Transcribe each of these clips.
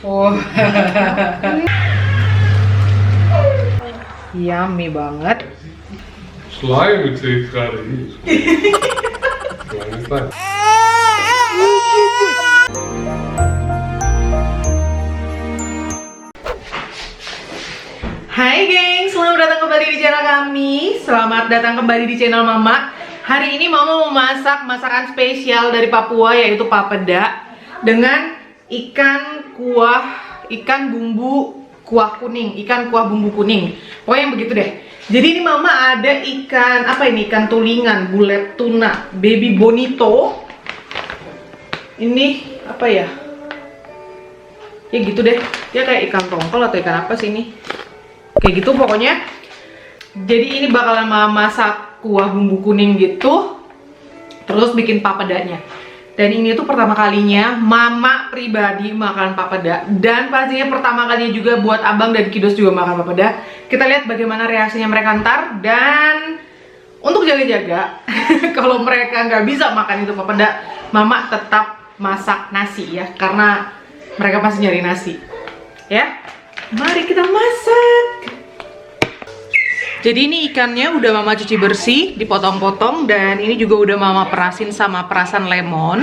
Oh. Yummy banget. Slime het heeft gerade hier. Slime is fijn. Hai geng, selamat datang kembali di channel kami. Selamat datang kembali di channel Mama. Hari ini Mama mau masak masakan spesial dari Papua, yaitu papeda dengan ikan bumbu kuah kuning, ikan kuah bumbu kuning. Pokoknya yang begitu deh. Jadi ini Mama ada ikan, apa ini? Ikan tulingan, bulet tuna, baby bonito. Ini apa ya? Ya gitu deh. Dia kayak ikan tongkol atau ikan apa sih ini? Kayak gitu pokoknya. Jadi ini bakalan Mama masak kuah bumbu kuning gitu, terus bikin papedanya. Dan ini tuh pertama kalinya Mama pribadi makan papeda, dan pastinya pertama kalinya juga buat Abang dan Kidus juga makan papeda. Kita lihat bagaimana reaksinya mereka ntar. Dan untuk jaga-jaga kalau mereka nggak bisa makan itu papeda, Mama tetap masak nasi ya, karena mereka pasti nyari nasi ya. Mari kita masak. Jadi ini ikannya udah Mama cuci bersih, dipotong-potong, dan ini juga udah Mama perasin sama perasan lemon.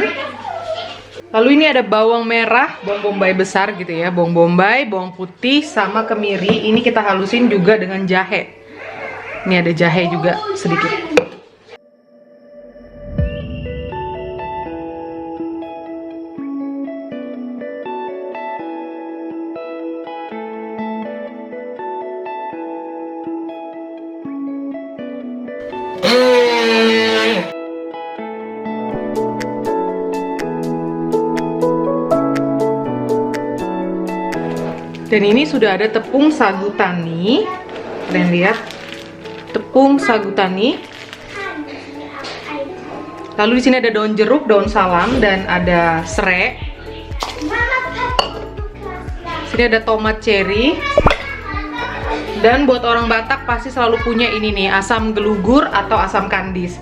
Lalu ini ada bawang merah, bawang bombay besar gitu ya, bawang bombay, bawang putih, sama kemiri. Ini kita halusin juga dengan jahe. Ini ada jahe juga sedikit. Dan ini sudah ada tepung sagu tani. Kalian lihat, tepung sagu tani. Lalu di sini ada daun jeruk, daun salam, dan ada serai. Sini ada tomat cherry. Dan buat orang Batak pasti selalu punya ini nih, asam gelugur atau asam kandis.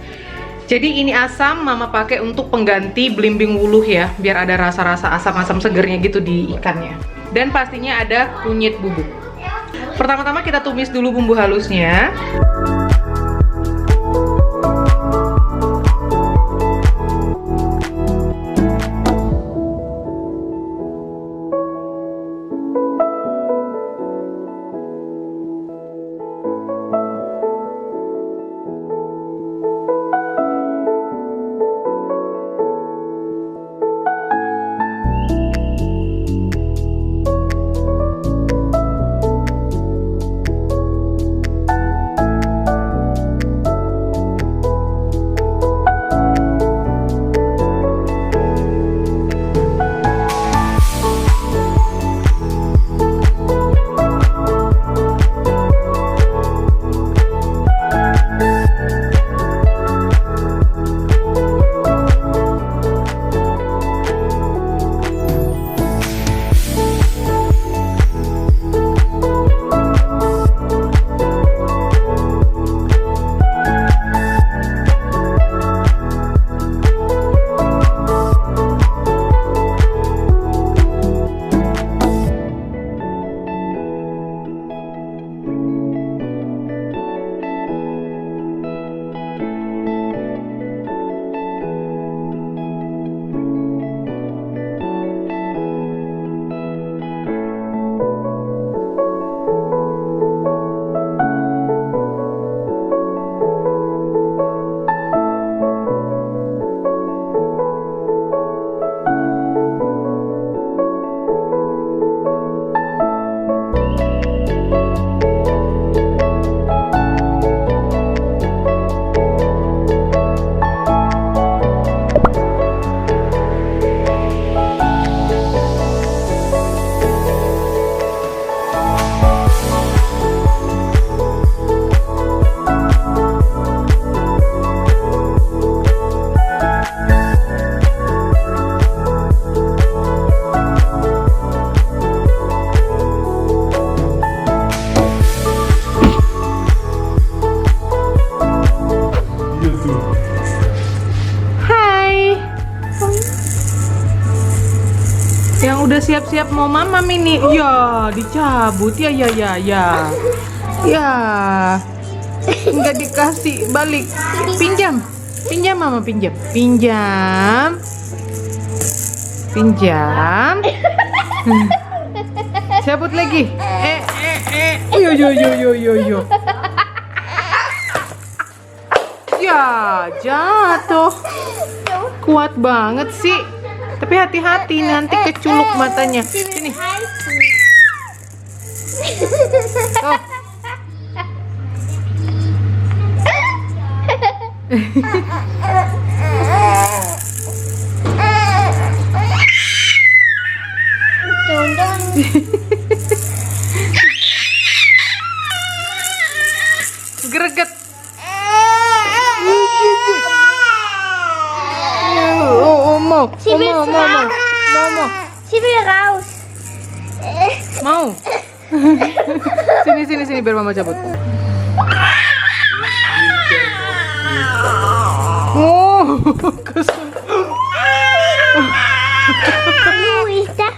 Jadi ini asam Mama pakai untuk pengganti belimbing wuluh ya, biar ada rasa-rasa asam-asam segernya gitu di ikannya. Dan pastinya ada kunyit bubuk. Pertama-tama kita tumis dulu bumbu halusnya. Udah siap-siap mau mamam ini. Ya, dicabut ya. Ya. Enggak dikasih balik. Pinjam. Pinjam mama, pinjam. Pinjam. Cabut lagi. Yo. Ya, jatuh. Kuat banget sih. Tapi hati-hati nanti keculuk matanya. Sini. Oh. Greget. Mau. Sie will raus. Mau. Sini biar mama cabut. Oh, kesel. Wo ist er?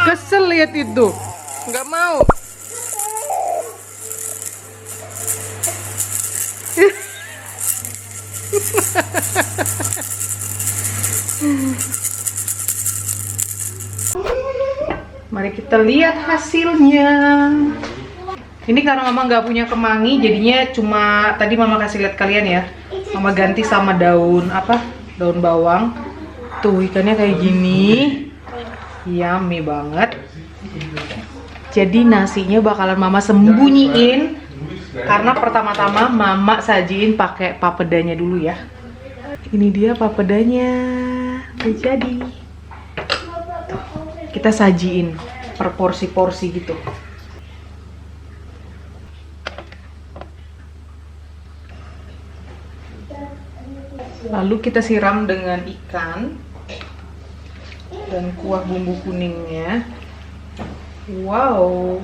Kesel lihat itu. Nggak mau. Mari kita lihat hasilnya. Ini karena mama nggak punya kemangi, jadinya cuma tadi mama kasih lihat kalian ya. Mama ganti sama daun apa? Daun bawang. Tuh ikannya kayak gini. Yummy banget. Jadi nasinya bakalan mama sembunyiin karena pertama-tama mama sajiin pakai papedanya dulu ya. Ini dia papedanya. Udah jadi. Tuh, kita sajiin per porsi-porsi gitu. Lalu kita siram dengan ikan dan kuah bumbu kuningnya. Wow,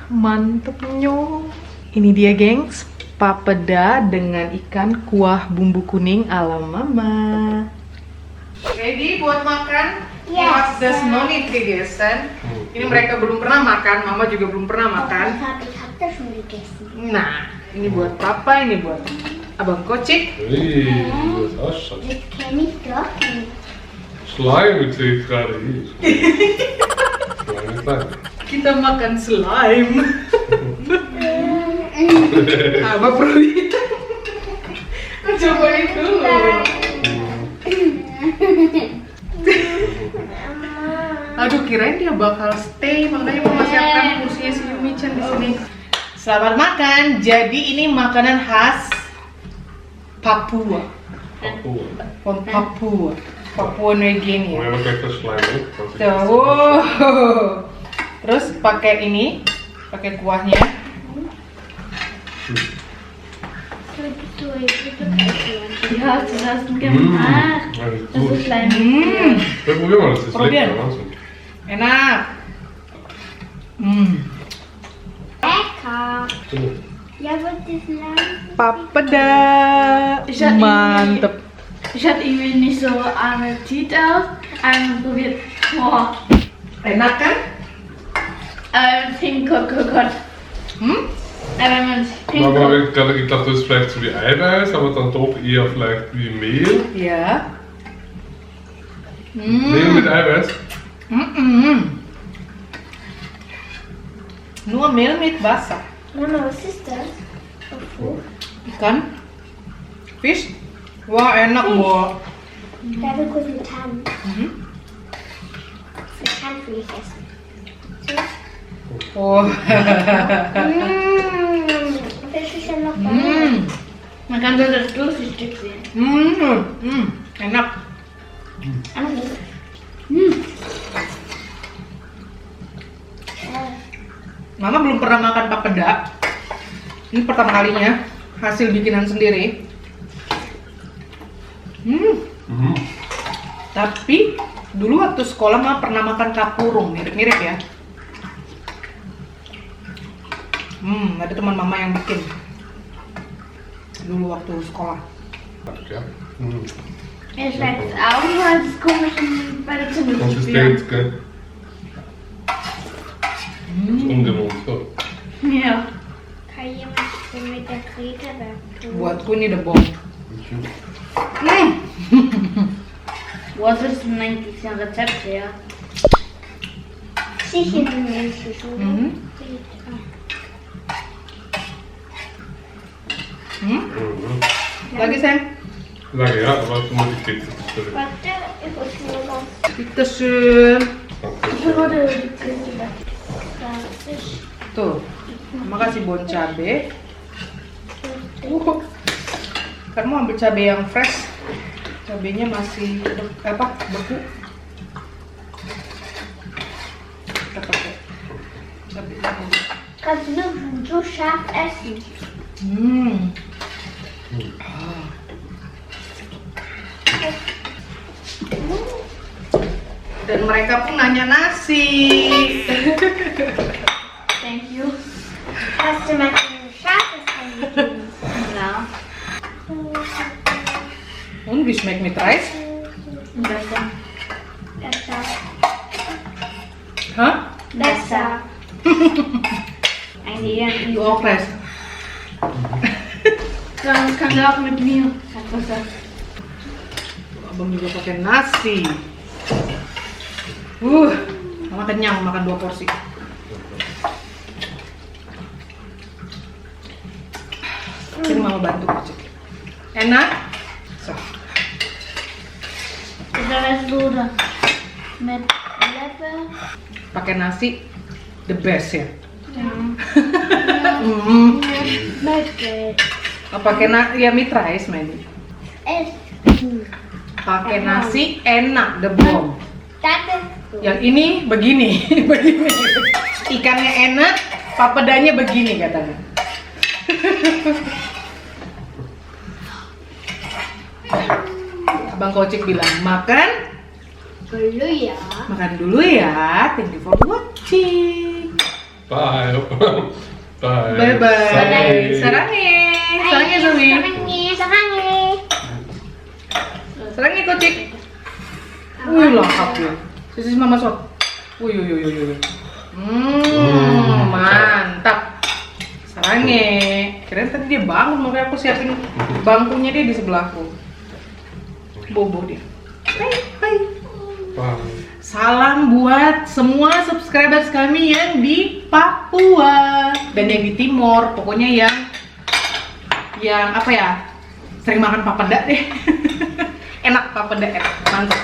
mantepnya. Ini dia gengs, papeda dengan ikan kuah bumbu kuning ala mama. Ready buat makan? Yes. Das noch nicht gegessen. Ini mereka belum pernah makan, mama juga belum pernah makan. Ich hab das schon gegessen. Nah, ini buat papa, ini buat abang Kocik. Hey, das ist auch schon. Das kenne ich doch nicht. Slime sehe ich gerade hier. Slime. Kita makan slime. Abang Provita. Cobain dulu. Aduh, kirain dia bakal stay, makanya mama siapkan kursinya si Yumi-chan di sini. Selamat makan. Jadi ini makanan khas Papua. Papua New Guinea. Mau pakai slime? Tuh. Terus pakai ini, pakai kuahnya. Ja, das hast du gemacht. Das ist klein. Ja, probier mal, das ist Probieren. lecker. Wahnsinn. Enak. Lecker. Ja, wird das lang? Papeda. Ich hatte Mantep. Ich hatte irgendwie nicht so Appetit auf. Einmal probiert. Boah. Enak kan? Pink Gott. Wenn man Pink Aber ich dachte, das ist vielleicht so wie Eiweiß, aber dann doch eher vielleicht wie Mehl. Ya. Mehl mit Eiweiß. Nur Mehl mit Wasser. Mama, was ist das? Ikan. Fish. Wah, enak, Bo. Da will kurz mit Hand. Ich kann für dich essen. Oh. Fisch ist ja noch da. Man kann so das große Stück sehen. Enak. Mama belum pernah makan papeda. Ini pertama kalinya hasil bikinan sendiri. Tapi dulu waktu sekolah mama pernah makan kapurung, mirip-mirip ya. Ada teman mama yang bikin. dulu waktu sekolah. Ja. Mm. Er schmeckt auch nur als komisch bei der Zunge zu spüren. Consistenz, gell? Ungewohnt, so. Ja. Kann jemand so mit der Krete wegtun? Buatku ini the bomb. Wo hast du denn eigentlich ein Rezept her? Psychenmäßig, oder? Mhm. Mhm. Lagi sayang. Lage, ja, aber du musst die Kekse bestellen. Warte, ich muss nur noch Bitte schön. Ich wurde die Krete weg. fertig. Tuh, makasih bon cabe. Kan mau ambil cabe yang fresh. Cabenya masih beku. Kita pakai cabe. Kannst du so scharf essen? Dan mereka pun nanya nasi. Thank you. Hast du mal ein scharfes angegeben? Ja. Und wie schmeckt mit Reis? Besser. Besser. Hah? Besser. Eigentlich eher nicht. Du auch Reis? Sonst kann er auch mit mir. Hat was das. Abang juga pakai nasi. Mama kenyang makan 2 porsi. Ini mama bantu kecil. Enak? So. Kita wes dulu. Mit Löffel. Pakai nasi the best ya. Ja. Möchte. Pakai ya mit rice maybe. Es. Pakai nasi enak the bomb. Danke. Yang ini begini, begini. Ikannya enak, papedanya begini katanya. Abang Kocik bilang makan Dulu ya. makan dulu ya. Thank you for watching. Bye. Bye. Bye bye. Sarangi. Sarangi, sarangi Zoe. Sarangi. Sarangi Kocik. Wih lahap ya. Sisi mama sok. Wih. Mantap. Sarangi. Kirain tadi dia bangun, makanya aku siapin bangkunya dia di sebelahku. Bobo dia. Hai. Bye. Salam buat semua subscribers kami yang di Papua dan yang di Timor, pokoknya yang apa ya, sering makan papeda deh. Enak papeda, enak, mantap.